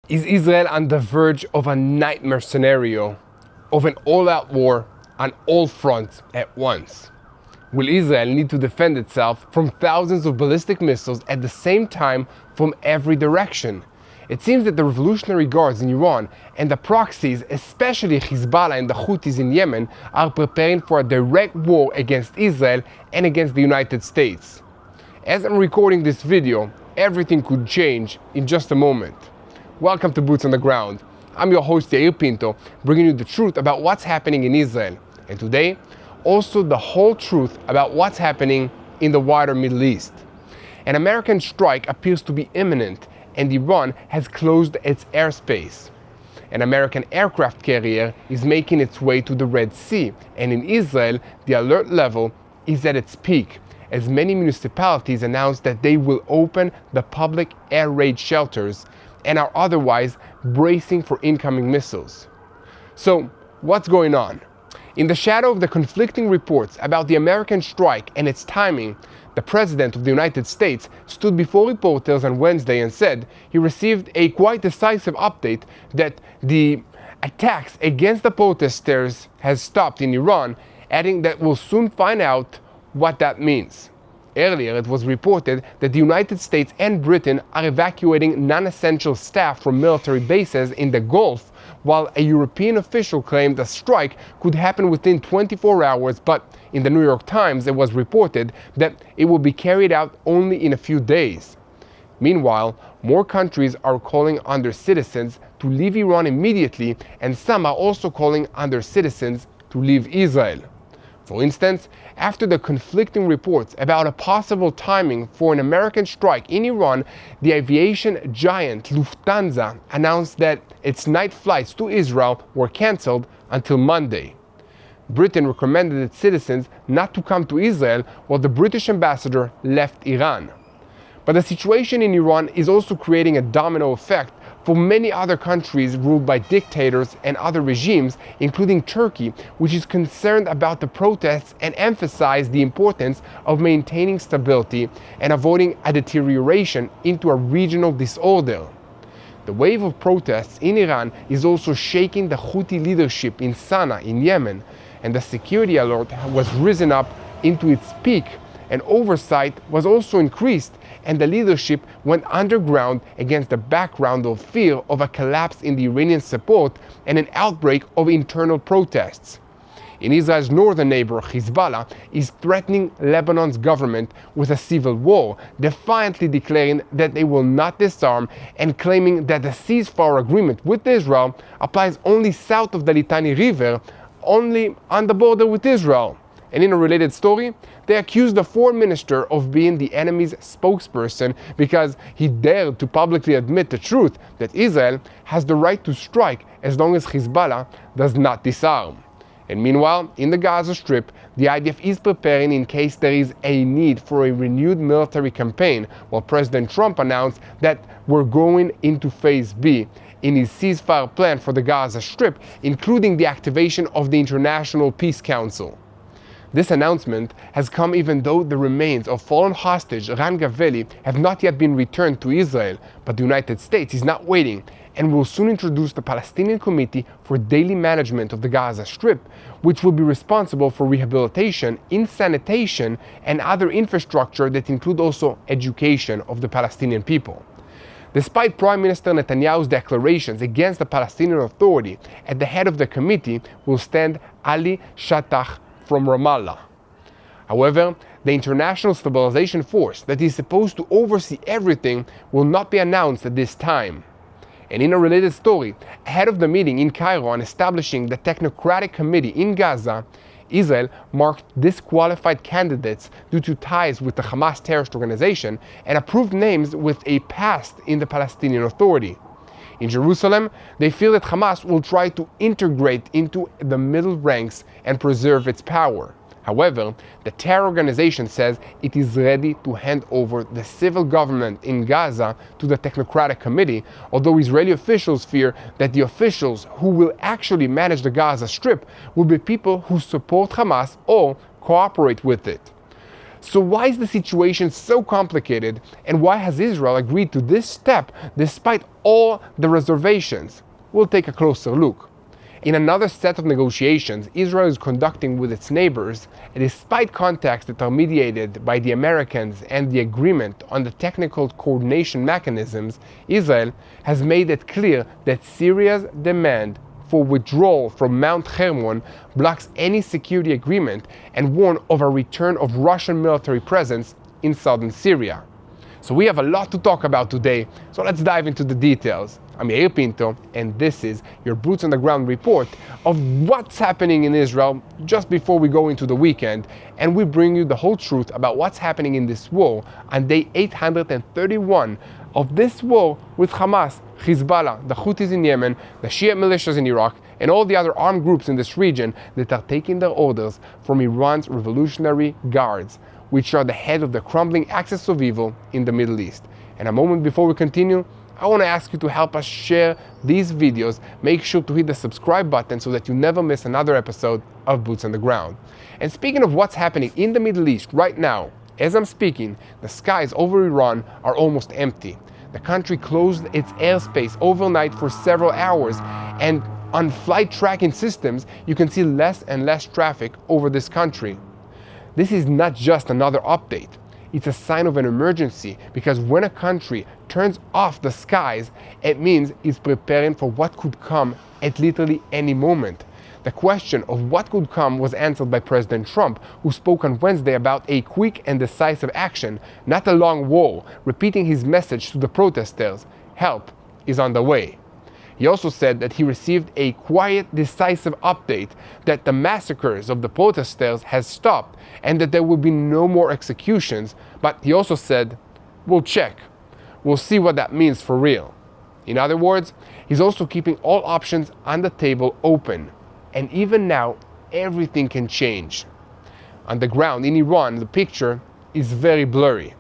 Is Israel on the verge of a nightmare scenario of an all-out war on all fronts at once? Will Israel need to defend itself from thousands of ballistic missiles at the same time from every direction? It seems that the Revolutionary Guards in Iran and the proxies, especially Hezbollah and the Houthis in Yemen, are preparing for a direct war against Israel and against the United States. As I'm recording this video, everything could change in just a moment. Welcome to Boots on the Ground. I'm your host Yair Pinto, bringing you the truth about what's happening in Israel. And today, also the whole truth about what's happening in the wider Middle East. An American strike appears to be imminent, and Iran has closed its airspace. An American aircraft carrier is making its way to the Red Sea, and in Israel, the alert level is at its peak, as many municipalities announced that they will open the public air raid shelters and are otherwise bracing for incoming missiles. So, what's going on? In the shadow of the conflicting reports about the American strike and its timing, the President of the United States stood before reporters on Wednesday and said he received a quite decisive update that the attacks against the protesters has stopped in Iran, adding that we'll soon find out what that means. Earlier, it was reported that the United States and Britain are evacuating non-essential staff from military bases in the Gulf, while a European official claimed a strike could happen within 24 hours, but in the New York Times it was reported that it will be carried out only in a few days. Meanwhile, more countries are calling on their citizens to leave Iran immediately, and some are also calling on their citizens to leave Israel. For instance, after the conflicting reports about a possible timing for an American strike in Iran, the aviation giant Lufthansa announced that its night flights to Israel were cancelled until Monday. Britain recommended its citizens not to come to Israel, while the British ambassador left Iran. But the situation in Iran is also creating a domino effect for many other countries ruled by dictators and other regimes, including Turkey, which is concerned about the protests and emphasized the importance of maintaining stability and avoiding a deterioration into a regional disorder. The wave of protests in Iran is also shaking the Houthi leadership in Sana'a in Yemen, and the security alert was risen up into its peak, and oversight was also increased, and the leadership went underground against the background of fear of a collapse in the Iranian support and an outbreak of internal protests. In Israel's northern neighbor, Hezbollah is threatening Lebanon's government with a civil war, defiantly declaring that they will not disarm and claiming that the ceasefire agreement with Israel applies only south of the Litani River, only on the border with Israel. And in a related story, they accused the foreign minister of being the enemy's spokesperson because he dared to publicly admit the truth that Israel has the right to strike as long as Hezbollah does not disarm. And meanwhile, in the Gaza Strip, the IDF is preparing in case there is a need for a renewed military campaign, while President Trump announced that we're going into Phase B in his ceasefire plan for the Gaza Strip, including the activation of the International Peace Council. This announcement has come even though the remains of fallen hostage Ran Gaveli have not yet been returned to Israel, but the United States is not waiting and will soon introduce the Palestinian Committee for Daily Management of the Gaza Strip, which will be responsible for rehabilitation, sanitation, and other infrastructure that include also education of the Palestinian people. Despite Prime Minister Netanyahu's declarations against the Palestinian Authority, at the head of the committee will stand Ali Shatach from Ramallah. However, the International Stabilization Force that is supposed to oversee everything will not be announced at this time. And in a related story, ahead of the meeting in Cairo on establishing the Technocratic Committee in Gaza, Israel marked disqualified candidates due to ties with the Hamas terrorist organization and approved names with a past in the Palestinian Authority. In Jerusalem, they feel that Hamas will try to integrate into the middle ranks and preserve its power. However, the terror organization says it is ready to hand over the civil government in Gaza to the Technocratic Committee, although Israeli officials fear that the officials who will actually manage the Gaza Strip will be people who support Hamas or cooperate with it. So why is the situation so complicated, and why has Israel agreed to this step despite all the reservations? We'll take a closer look. In another set of negotiations Israel is conducting with its neighbors, despite contacts that are mediated by the Americans and the agreement on the technical coordination mechanisms, Israel has made it clear that Syria's demand for withdrawal from Mount Hermon blocks any security agreement and warn of a return of Russian military presence in southern Syria. So we have a lot to talk about today, so let's dive into the details. I'm Yair Pinto, and this is your Boots on the Ground report of what's happening in Israel just before we go into the weekend, and we bring you the whole truth about what's happening in this war on day 831 of this war with Hamas, Hezbollah, the Houthis in Yemen, the Shia militias in Iraq, and all the other armed groups in this region that are taking their orders from Iran's Revolutionary Guards, which are the head of the crumbling axis of evil in the Middle East. And a moment before we continue, I want to ask you to help us share these videos. Make sure to hit the subscribe button so that you never miss another episode of Boots on the Ground. And speaking of what's happening in the Middle East right now, as I'm speaking, the skies over Iran are almost empty. The country closed its airspace overnight for several hours, and on flight tracking systems, you can see less and less traffic over this country. This is not just another update. It's a sign of an emergency, because when a country turns off the skies, it means it's preparing for what could come at literally any moment. The question of what could come was answered by President Trump, who spoke on Wednesday about a quick and decisive action, not a long war, repeating his message to the protesters: help is on the way. He also said that he received a quiet, decisive update that the massacres of the protesters has stopped and that there will be no more executions, but he also said, we'll check. We'll see what that means for real. In other words, he's also keeping all options on the table open. And even now, everything can change. On the ground in Iran, the picture is very blurry.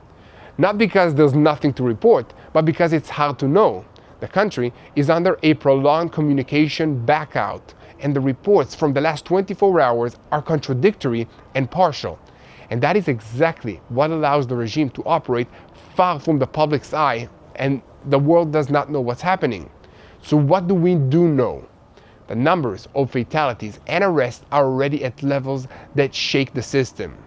Not because there's nothing to report, but because it's hard to know. The country is under a prolonged communication blackout, and the reports from the last 24 hours are contradictory and partial. And that is exactly what allows the regime to operate far from the public's eye, and the world does not know what's happening. So what do we know? The numbers of fatalities and arrests are already at levels that shake the system.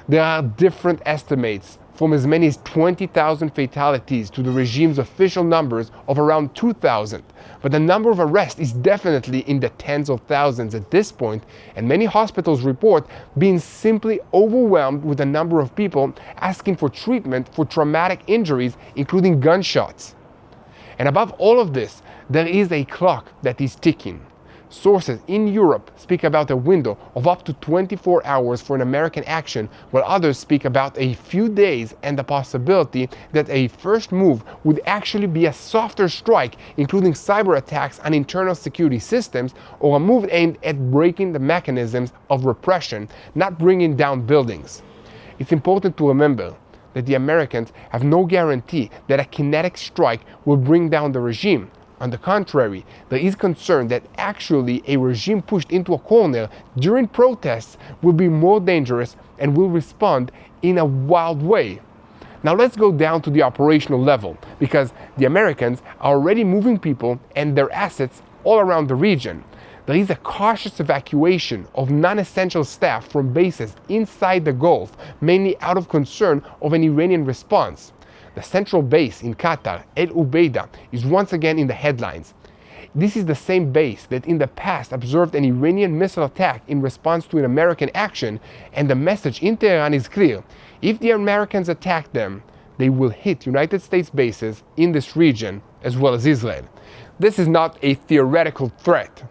There are different estimates, from as many as 20,000 fatalities to the regime's official numbers of around 2,000. But the number of arrests is definitely in the tens of thousands at this point, and many hospitals report being simply overwhelmed with the number of people asking for treatment for traumatic injuries, including gunshots. And above all of this, there is a clock that is ticking. Sources in Europe speak about a window of up to 24 hours for an American action, while others speak about a few days and the possibility that a first move would actually be a softer strike, including cyber attacks on internal security systems, or a move aimed at breaking the mechanisms of repression, not bringing down buildings. It's important to remember that the Americans have no guarantee that a kinetic strike will bring down the regime. On the contrary, there is concern that actually a regime pushed into a corner during protests will be more dangerous and will respond in a wild way. Now let's go down to the operational level, because the Americans are already moving people and their assets all around the region. There is a cautious evacuation of non-essential staff from bases inside the Gulf, mainly out of concern of an Iranian response. The central base in Qatar, El Ubaida, is once again in the headlines. This is the same base that in the past observed an Iranian missile attack in response to an American action, and the message in Tehran is clear: if the Americans attack them, they will hit United States bases in this region as well as Israel. This is not a theoretical threat.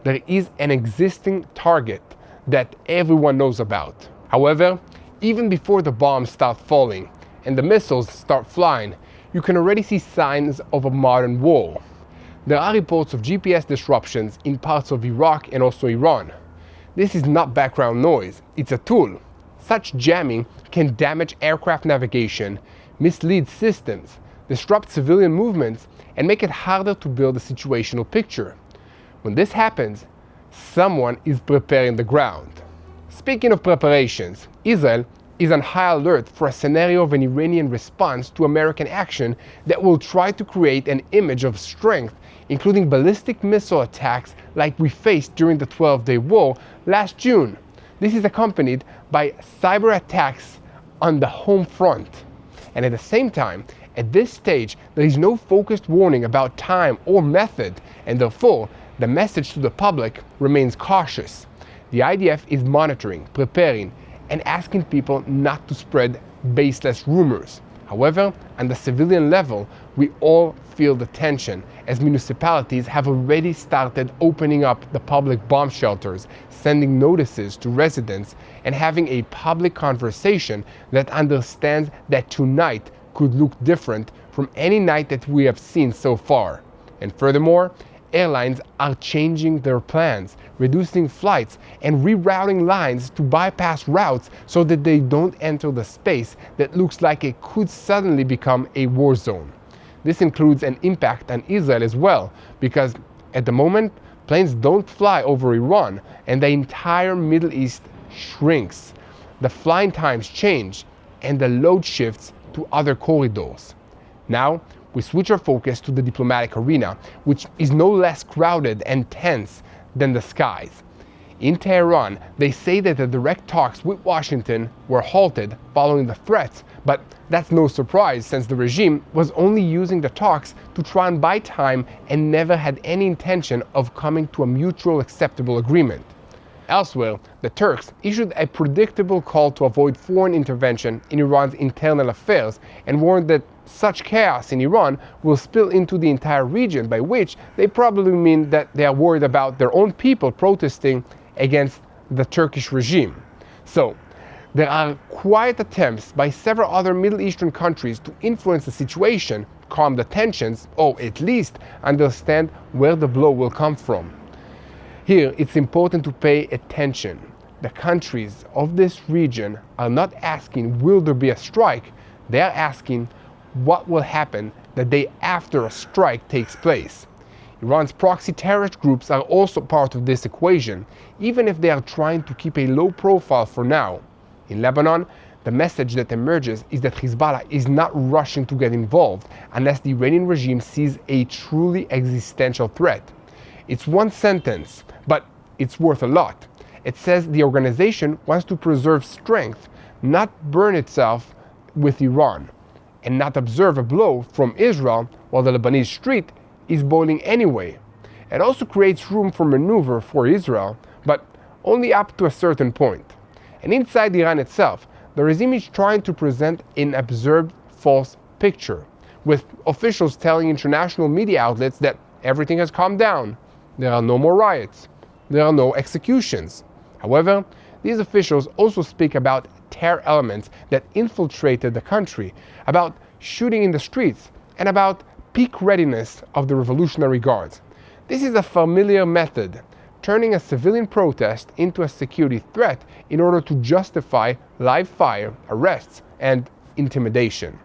There is an existing target that everyone knows about. However, even before the bombs start falling and the missiles start flying, you can already see signs of a modern war. There are reports of GPS disruptions in parts of Iraq and also Iran. This is not background noise, it's a tool. Such jamming can damage aircraft navigation, mislead systems, disrupt civilian movements, and make it harder to build a situational picture. When this happens, someone is preparing the ground. Speaking of preparations, Israel is on high alert for a scenario of an Iranian response to American action that will try to create an image of strength, including ballistic missile attacks like we faced during the 12-day war last June. This is accompanied by cyber attacks on the home front. And at the same time, at this stage, there is no focused warning about time or method, and therefore, the message to the public remains cautious. The IDF is monitoring, preparing, and asking people not to spread baseless rumors. However, on the civilian level, we all feel the tension, as municipalities have already started opening up the public bomb shelters, sending notices to residents, and having a public conversation that understands that tonight could look different from any night that we have seen so far. And furthermore, airlines are changing their plans, reducing flights and rerouting lines to bypass routes so that they don't enter the space that looks like it could suddenly become a war zone. This includes an impact on Israel as well, because at the moment, planes don't fly over Iran and the entire Middle East shrinks. The flying times change and the load shifts to other corridors. Now, we switch our focus to the diplomatic arena, which is no less crowded and tense than the skies. In Tehran, they say that the direct talks with Washington were halted following the threats, but that's no surprise since the regime was only using the talks to try and buy time and never had any intention of coming to a mutual acceptable agreement. Elsewhere, the Turks issued a predictable call to avoid foreign intervention in Iran's internal affairs and warned that such chaos in Iran will spill into the entire region, by which they probably mean that they are worried about their own people protesting against the Turkish regime. So, there are quiet attempts by several other Middle Eastern countries to influence the situation, calm the tensions, or at least understand where the blow will come from. Here, it's important to pay attention. The countries of this region are not asking, will there be a strike? They are asking, what will happen the day after a strike takes place? Iran's proxy terrorist groups are also part of this equation, even if they are trying to keep a low profile for now. In Lebanon, the message that emerges is that Hezbollah is not rushing to get involved unless the Iranian regime sees a truly existential threat. It's one sentence, but it's worth a lot. It says the organization wants to preserve strength, not burn itself with Iran, and not observe a blow from Israel while the Lebanese street is boiling anyway. It also creates room for maneuver for Israel, but only up to a certain point. And inside Iran itself, the regime is trying to present an absurd false picture, with officials telling international media outlets that everything has calmed down. There are no more riots. There are no executions. However, these officials also speak about terror elements that infiltrated the country, about shooting in the streets, and about peak readiness of the Revolutionary Guards. This is a familiar method, turning a civilian protest into a security threat in order to justify live fire, arrests, and intimidation.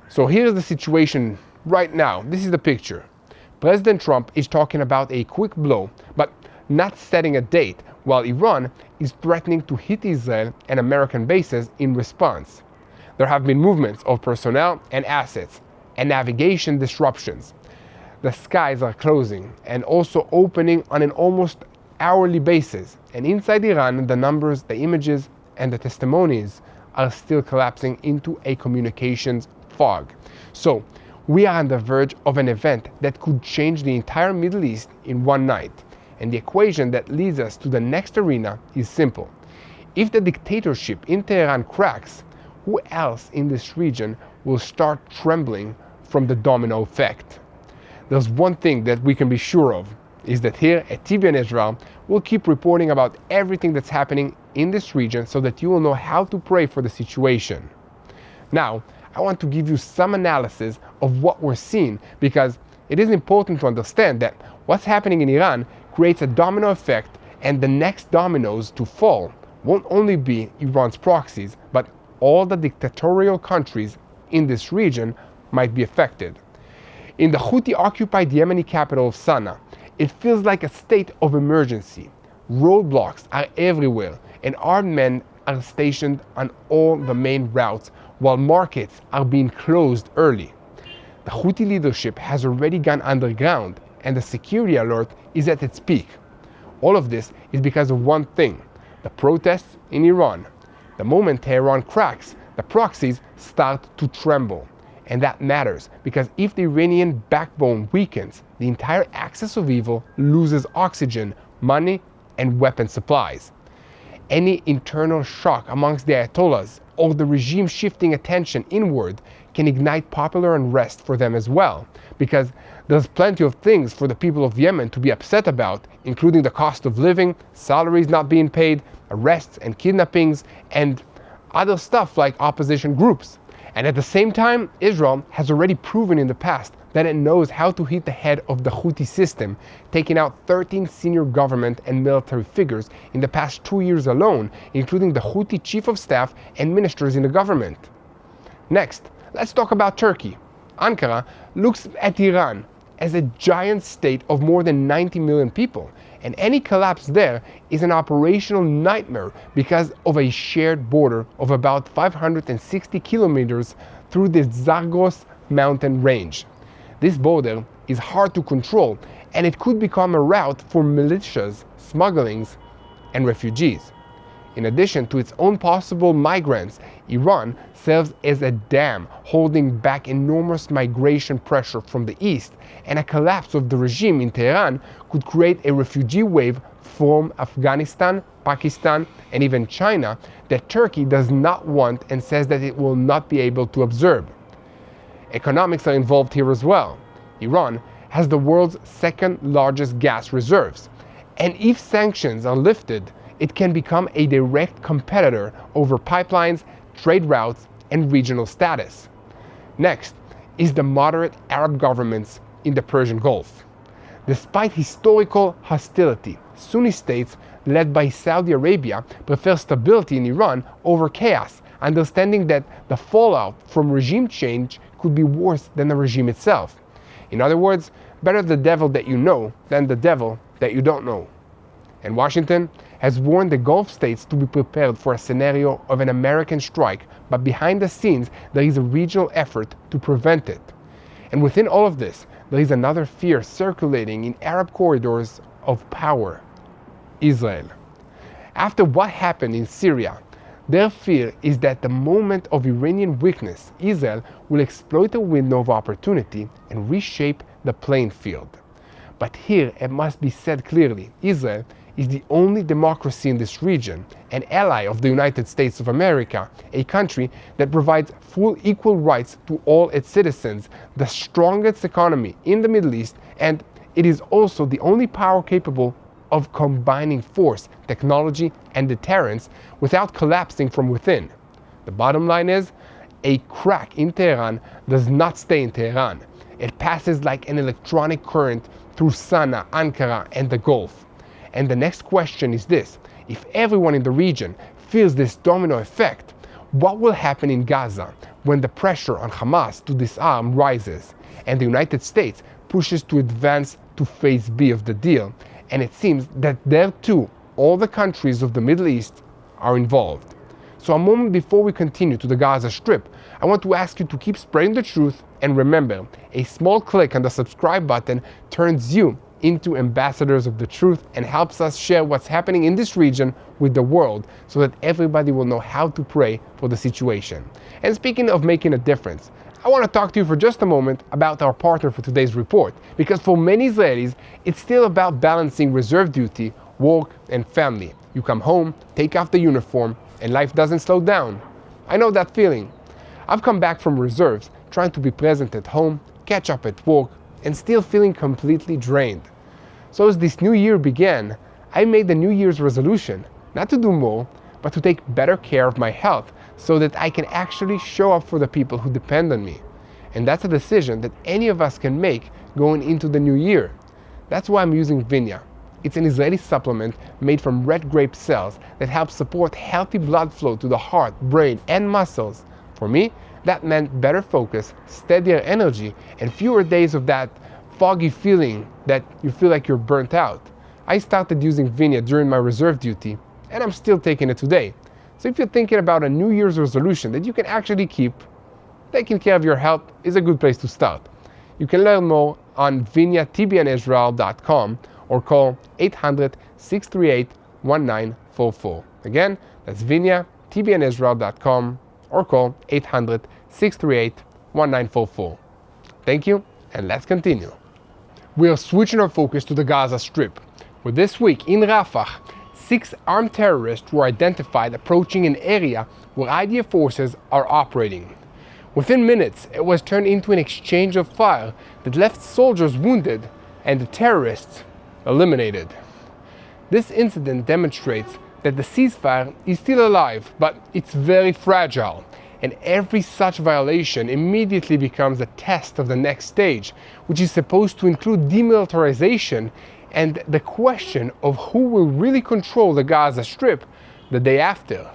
So here's the situation right now. This is the picture. President Trump is talking about a quick blow, but not setting a date, while Iran is threatening to hit Israel and American bases in response. There have been movements of personnel and assets, and navigation disruptions. The skies are closing and also opening on an almost hourly basis. And inside Iran, the numbers, the images, and the testimonies are still collapsing into a communications fog. So, we are on the verge of an event that could change the entire Middle East in one night. And the equation that leads us to the next arena is simple. If the dictatorship in Tehran cracks, who else in this region will start trembling from the domino effect? There's one thing that we can be sure of, is that here at TBN Israel, we'll keep reporting about everything that's happening in this region so that you will know how to pray for the situation. Now, I want to give you some analysis of what we're seeing, because it is important to understand that what's happening in Iran creates a domino effect, and the next dominoes to fall won't only be Iran's proxies, but all the dictatorial countries in this region might be affected. In the Houthi-occupied Yemeni capital of Sana'a, it feels like a state of emergency. Roadblocks are everywhere, and armed men are stationed on all the main routes, while markets are being closed early. The Houthi leadership has already gone underground, and the security alert is at its peak. All of this is because of one thing: the protests in Iran. The moment Tehran cracks, the proxies start to tremble. And that matters, because if the Iranian backbone weakens, the entire axis of evil loses oxygen, money, and weapon supplies. Any internal shock amongst the Ayatollahs or the regime shifting attention inward can ignite popular unrest for them as well, because there's plenty of things for the people of Yemen to be upset about, including the cost of living, salaries not being paid, arrests and kidnappings, and other stuff like opposition groups. And at the same time, Israel has already proven in the past that it knows how to hit the head of the Houthi system, taking out 13 senior government and military figures in the past 2 years alone, including the Houthi chief of staff and ministers in the government. Next, let's talk about Turkey. Ankara looks at Iran as a giant state of more than 90 million people, and any collapse there is an operational nightmare because of a shared border of about 560 kilometers through the Zagros mountain range. This border is hard to control, and it could become a route for militias, smugglings, and refugees. In addition to its own possible migrants, Iran serves as a dam holding back enormous migration pressure from the east, and a collapse of the regime in Tehran could create a refugee wave from Afghanistan, Pakistan, and even China that Turkey does not want and says that it will not be able to absorb. Economics are involved here as well. Iran has the world's second largest gas reserves, and if sanctions are lifted, it can become a direct competitor over pipelines, trade routes, and regional status. Next is the moderate Arab governments in the Persian Gulf. Despite historical hostility, Sunni states led by Saudi Arabia prefer stability in Iran over chaos, understanding that the fallout from regime change could be worse than the regime itself. In other words, better the devil that you know than the devil that you don't know. And Washington has warned the Gulf states to be prepared for a scenario of an American strike, but behind the scenes there is a regional effort to prevent it. And within all of this, there is another fear circulating in Arab corridors of power: Israel. After what happened in Syria, their fear is that the moment of Iranian weakness, Israel will exploit a window of opportunity and reshape the playing field. But here it must be said clearly, Israel is the only democracy in this region, an ally of the United States of America, a country that provides full equal rights to all its citizens, the strongest economy in the Middle East, and it is also the only power capable of combining force, technology, and deterrence without collapsing from within. The bottom line is, a crack in Tehran does not stay in Tehran. It passes like an electronic current through Sana'a, Ankara, and the Gulf. And the next question is this: if everyone in the region feels this domino effect, what will happen in Gaza when the pressure on Hamas to disarm rises and the United States pushes to advance to phase B of the deal? And it seems that there too, all the countries of the Middle East are involved. So a moment before we continue to the Gaza Strip, I want to ask you to keep spreading the truth, and remember, a small click on the subscribe button turns you into ambassadors of the truth and helps us share what's happening in this region with the world so that everybody will know how to pray for the situation. And speaking of making a difference, I want to talk to you for just a moment about our partner for today's report, because for many Israelis, it's still about balancing reserve duty, work, and family. You come home, take off the uniform, and life doesn't slow down. I know that feeling. I've come back from reserves, trying to be present at home, catch up at work, and still feeling completely drained. So as this new year began, I made the New Year's resolution, not to do more, but to take better care of my health so that I can actually show up for the people who depend on me. And that's a decision that any of us can make going into the new year. That's why I'm using Vinya. It's an Israeli supplement made from red grape cells that helps support healthy blood flow to the heart, brain, and muscles. For me, that meant better focus, steadier energy, and fewer days of that foggy feeling that you feel like you're burnt out. I started using Vinya during my reserve duty, and I'm still taking it today. So if you're thinking about a New Year's resolution that you can actually keep, taking care of your health is a good place to start. You can learn more on TBNisrael.com or call 800-638-1944. Again, that's TBNisrael.com or call 800-638-1944. Thank you, and let's continue. We are switching our focus to the Gaza Strip, where this week in Rafah, 6 armed terrorists were identified approaching an area where IDF forces are operating. Within minutes, it was turned into an exchange of fire that left soldiers wounded and the terrorists eliminated. This incident demonstrates that the ceasefire is still alive, but it's very fragile, and every such violation immediately becomes a test of the next stage, which is supposed to include demilitarization and the question of who will really control the Gaza Strip the day after.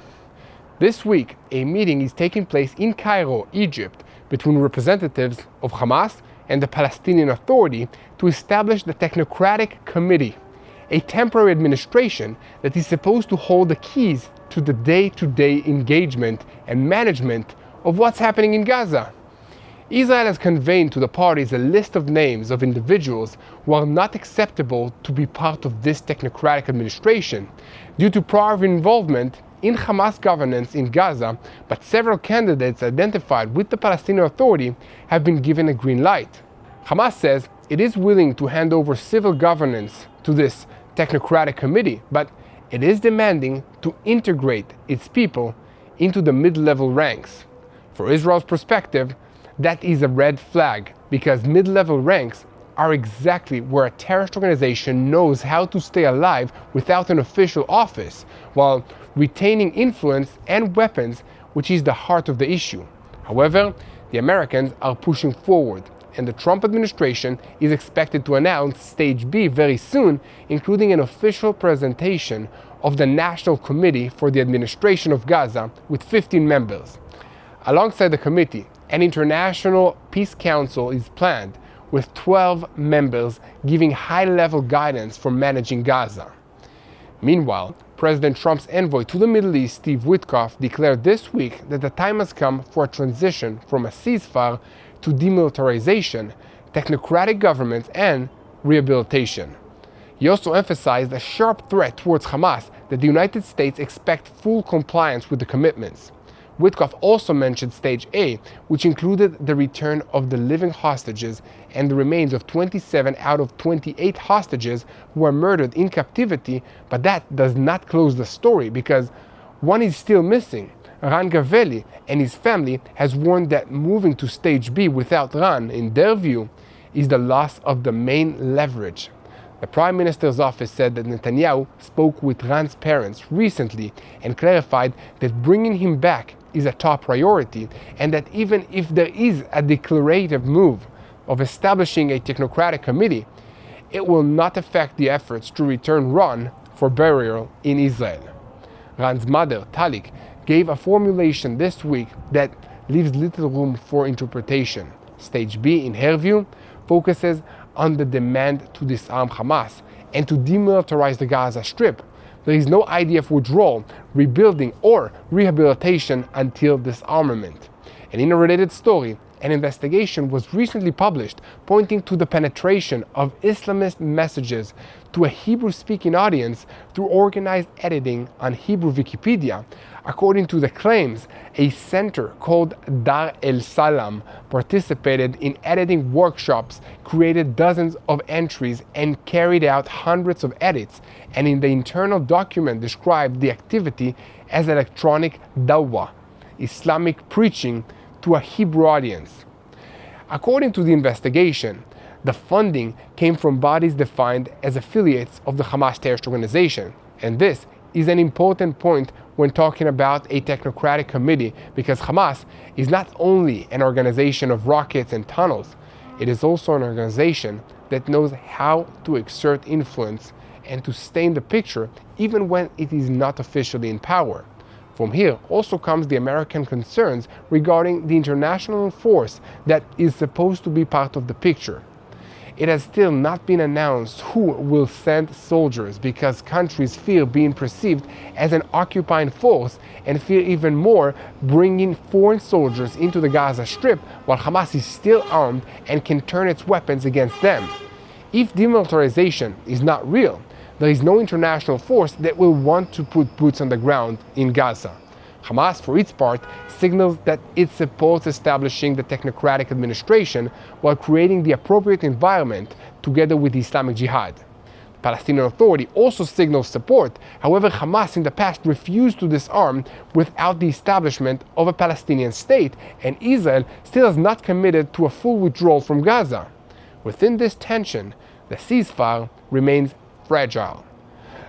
This week, a meeting is taking place in Cairo, Egypt, between representatives of Hamas and the Palestinian Authority to establish the Technocratic Committee, a temporary administration that is supposed to hold the keys to the day-to-day engagement and management of what's happening in Gaza. Israel has conveyed to the parties a list of names of individuals who are not acceptable to be part of this technocratic administration due to prior involvement in Hamas governance in Gaza, but several candidates identified with the Palestinian Authority have been given a green light. Hamas says it is willing to hand over civil governance to this technocratic committee, but it is demanding to integrate its people into the mid-level ranks. For Israel's perspective, that is a red flag, because mid-level ranks are exactly where a terrorist organization knows how to stay alive without an official office, while retaining influence and weapons, which is the heart of the issue. However, the Americans are pushing forward, and the Trump administration is expected to announce Stage B very soon, including an official presentation of the National Committee for the Administration of Gaza with 15 members. Alongside the committee, an international peace council is planned with 12 members giving high-level guidance for managing Gaza. Meanwhile, President Trump's envoy to the Middle East, Steve Witkoff, declared this week that the time has come for a transition from a ceasefire to demilitarization, technocratic government, and rehabilitation. He also emphasized a sharp threat towards Hamas that the United States expect full compliance with the commitments. Witkoff also mentioned Stage A, which included the return of the living hostages and the remains of 27 out of 28 hostages who were murdered in captivity, but that does not close the story because one is still missing. Ran Gaveli and his family has warned that moving to Stage B without Ran, in their view, is the loss of the main leverage. The Prime Minister's office said that Netanyahu spoke with Ran's parents recently and clarified that bringing him back is a top priority, and that even if there is a declarative move of establishing a technocratic committee, it will not affect the efforts to return Ran for burial in Israel. Ran's mother, Talik, gave a formulation this week that leaves little room for interpretation. Stage B, in her view, focuses on the demand to disarm Hamas and to demilitarize the Gaza Strip. There is no idea of withdrawal, rebuilding, or rehabilitation until disarmament. And in a related story, an investigation was recently published pointing to the penetration of Islamist messages to a Hebrew-speaking audience through organized editing on Hebrew Wikipedia. According to the claims, a center called Dar el Salam participated in editing workshops, created dozens of entries, and carried out hundreds of edits, and in the internal document described the activity as electronic dawah, Islamic preaching to a Hebrew audience. According to the investigation, the funding came from bodies defined as affiliates of the Hamas terrorist organization, and this is an important point when talking about a technocratic committee, because Hamas is not only an organization of rockets and tunnels, it is also an organization that knows how to exert influence and to stay in the picture even when it is not officially in power. From here also comes the American concerns regarding the international force that is supposed to be part of the picture. it has still not been announced who will send soldiers because countries fear being perceived as an occupying force and fear even more bringing foreign soldiers into the Gaza Strip while Hamas is still armed and can turn its weapons against them. If demilitarization is not real, there is no international force that will want to put boots on the ground in Gaza. Hamas, for its part, signals that it supports establishing the technocratic administration while creating the appropriate environment together with the Islamic Jihad. The Palestinian Authority also signals support. However, Hamas in the past refused to disarm without the establishment of a Palestinian state, and Israel still has not committed to a full withdrawal from Gaza. Within this tension, the ceasefire remains fragile.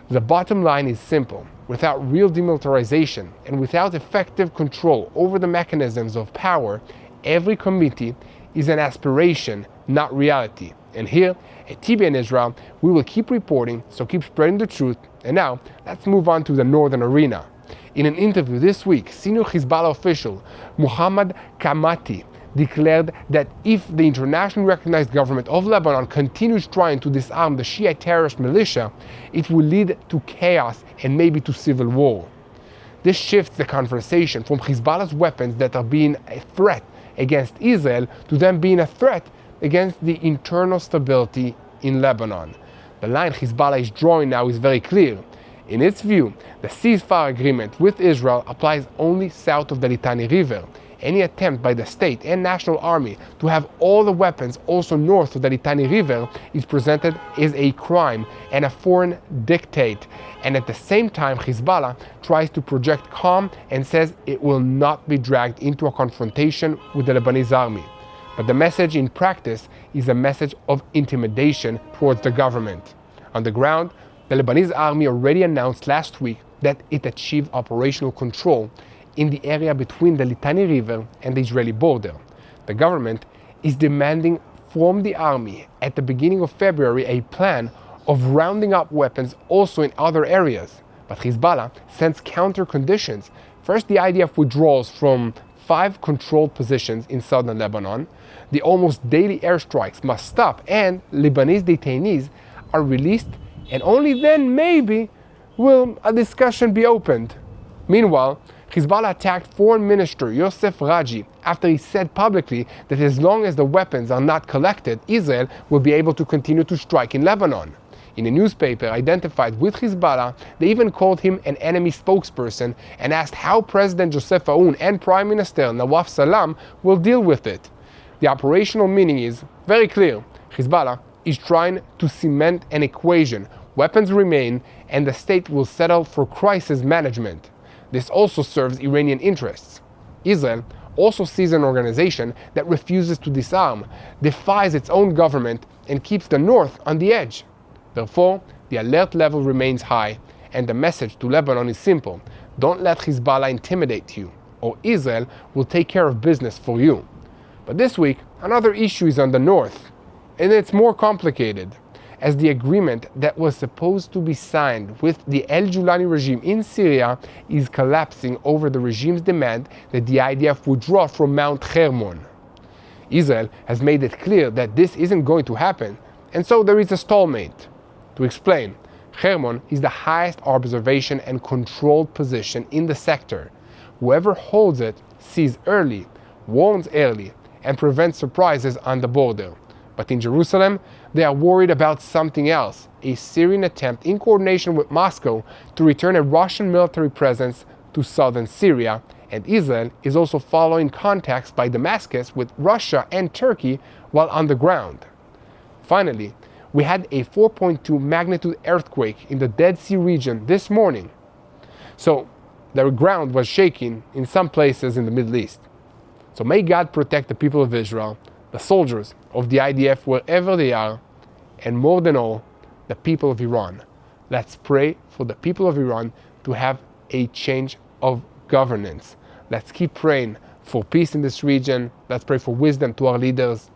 The bottom line is simple. Without real demilitarization and without effective control over the mechanisms of power, every committee is an aspiration, not reality. And here at TBN Israel, we will keep reporting, so keep spreading the truth. And now, let's move on to the northern arena. In an interview this week, senior Hezbollah official Muhammad Kamati declared that if the internationally recognized government of Lebanon continues trying to disarm the Shiite terrorist militia, it will lead to chaos and maybe to civil war. This shifts the conversation from Hezbollah's weapons that are being a threat against Israel to them being a threat against the internal stability in Lebanon. The line Hezbollah is drawing now is very clear. In its view, the ceasefire agreement with Israel applies only south of the Litani River. Any attempt by the state and national army to have all the weapons also north of the Litani River is presented as a crime and a foreign dictate. And at the same time, Hezbollah tries to project calm and says it will not be dragged into a confrontation with the Lebanese army. But the message in practice is a message of intimidation towards the government. On the ground, the Lebanese army already announced last week that it achieved operational control in the area between the Litani River and the Israeli border. The government is demanding from the army at the beginning of February a plan of rounding up weapons also in other areas. But Hezbollah sends counter conditions. First, the IDF withdraws from 5 controlled positions in southern Lebanon. The almost daily airstrikes must stop, and Lebanese detainees are released, and only then maybe will a discussion be opened. Meanwhile, Hezbollah attacked Foreign Minister Yosef Raji after he said publicly that as long as the weapons are not collected, Israel will be able to continue to strike in Lebanon. In a newspaper identified with Hezbollah, they even called him an enemy spokesperson and asked how President Joseph Aoun and Prime Minister Nawaf Salam will deal with it. The operational meaning is very clear. Hezbollah is trying to cement an equation. Weapons remain, and the state will settle for crisis management. This also serves Iranian interests. Israel also sees an organization that refuses to disarm, defies its own government, and keeps the north on the edge. Therefore, the alert level remains high, and the message to Lebanon is simple. Don't let Hezbollah intimidate you, or Israel will take care of business for you. But this week, another issue is on the north, and it's more complicated, as the agreement that was supposed to be signed with the El Julani regime in Syria is collapsing over the regime's demand that the IDF withdraw from Mount Hermon. Israel has made it clear that this isn't going to happen, and so there is a stalemate. To explain, Hermon is the highest observation and controlled position in the sector. Whoever holds it sees early, warns early, and prevents surprises on the border. But in Jerusalem, they are worried about something else, a Syrian attempt in coordination with Moscow to return a Russian military presence to southern Syria, and Israel is also following contacts by Damascus with Russia and Turkey while on the ground. Finally, we had a 4.2 magnitude earthquake in the Dead Sea region this morning. So the ground was shaking in some places in the Middle East. So may God protect the people of Israel, the soldiers of the IDF wherever they are, and more than all, the people of Iran. Let's pray for the people of Iran to have a change of governance. Let's keep praying for peace in this region. Let's pray for wisdom to our leaders.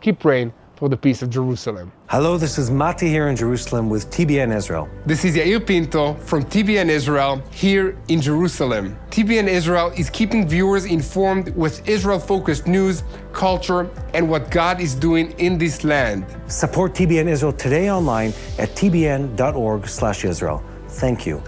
Keep praying for for the peace of Jerusalem. Hello, this is Mati here in Jerusalem with TBN Israel. This is Yair Pinto from TBN Israel here in Jerusalem. TBN Israel is keeping viewers informed with Israel-focused news, culture, and what God is doing in this land. Support TBN Israel today online at tbn.org/Israel. Thank you.